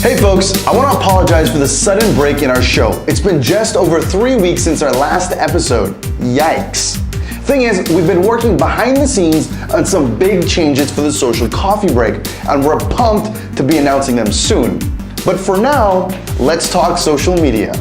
Hey folks, I want to apologize for the sudden break in our show. It's been just over 3 weeks since our last episode. Yikes. Thing is, we've been working behind the scenes on some big changes for the Social Coffee Break, and we're pumped to be announcing them soon. But for now, let's talk social media.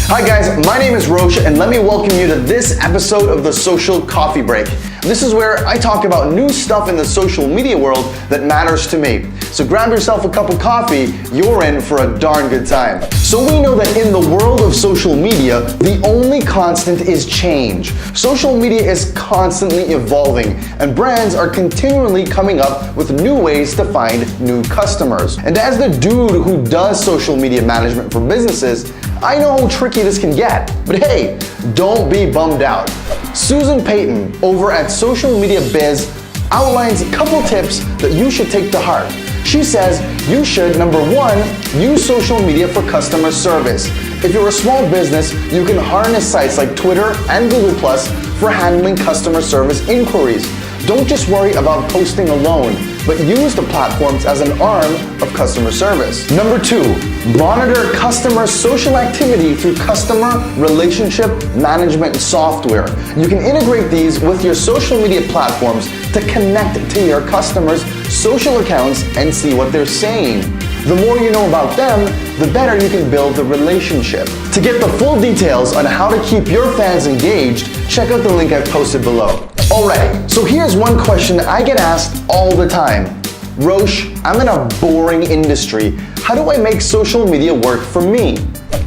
Hi guys, my name is Roche and let me welcome you to this episode of the Social Coffee Break. This is where I talk about new stuff in the social media world that matters to me. So grab yourself a cup of coffee, you're in for a darn good time. So we know that in the world of social media, the only constant is change. Social media is constantly evolving and brands are continually coming up with new ways to find new customers. And as the dude who does social media management for businesses, I know how tricky this can get, but hey, don't be bummed out. Susan Payton over at Social Media Biz outlines a couple tips that you should take to heart. She says you should, number one, use social media for customer service. If you're a small business, you can harness sites like Twitter and Google Plus for handling customer service inquiries. Don't just worry about posting alone, but use the platforms as an arm of customer service. Number two, monitor customer social activity through customer relationship management software. You can integrate these with your social media platforms to connect to your customers' social accounts and see what they're saying. The more you know about them, the better you can build the relationship. To get the full details on how to keep your fans engaged, check out the link I've posted below. Alright, so here's one question I get asked all the time. Roche, I'm in a boring industry. How do I make social media work for me?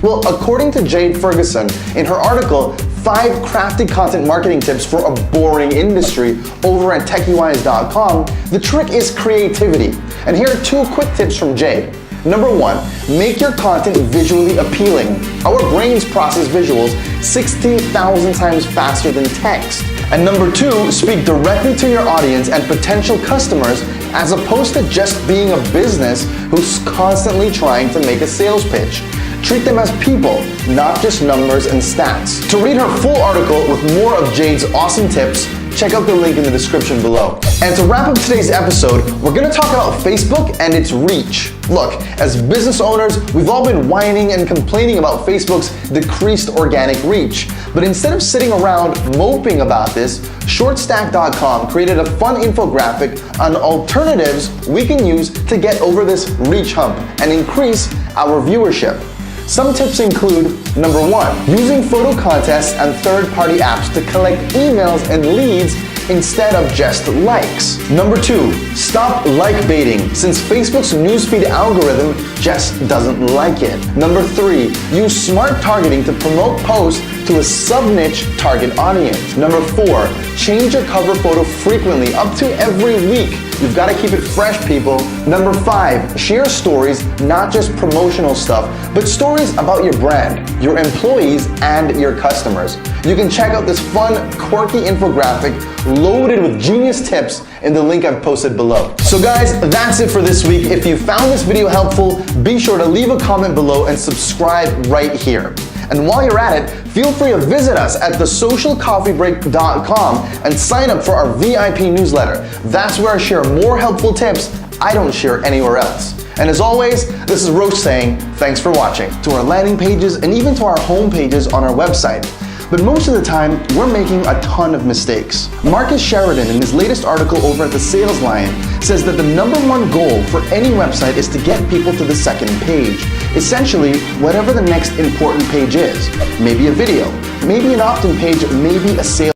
Well, according to Jade Ferguson, in her article, 5 crafty content marketing tips for a boring industry over at techiewise.com, the trick is creativity. And here are 2 quick tips from Jade. Number 1, make your content visually appealing. Our brains process visuals 60,000 times faster than text. And number 2, speak directly to your audience and potential customers as opposed to just being a business who's constantly trying to make a sales pitch. Treat them as people, not just numbers and stats. To read her full article with more of Jade's awesome tips, check out the link in the description below. And to wrap up today's episode, we're gonna talk about Facebook and its reach. Look, as business owners, we've all been whining and complaining about Facebook's decreased organic reach. But instead of sitting around moping about this, Shortstack.com created a fun infographic on alternatives we can use to get over this reach hump and increase our viewership. Some tips include, number 1, using photo contests and third-party apps to collect emails and leads instead of just likes. Number 2, stop like baiting since Facebook's newsfeed algorithm just doesn't like it. Number 3, use smart targeting to promote posts to a sub-niche target audience. Number 4, change your cover photo frequently, up to every week. You've got to keep it fresh, people. Number 5, share stories, not just promotional stuff, but stories about your brand, your employees, and your customers. You can check out this fun, quirky infographic loaded with genius tips in the link I've posted below. So guys, that's it for this week. If you found this video helpful, be sure to leave a comment below and subscribe right here. And while you're at it, feel free to visit us at thesocialcoffeebreak.com and sign up for our VIP newsletter. That's where I share more helpful tips I don't share anywhere else. And as always, this is Roche saying thanks for watching. To our landing pages and even to our home pages on our website. But most of the time, we're making a ton of mistakes. Marcus Sheridan, in his latest article over at The Sales Lion, says that the number 1 goal for any website is to get people to the second page. Essentially, whatever the next important page is. Maybe a video, maybe an opt-in page, maybe a sales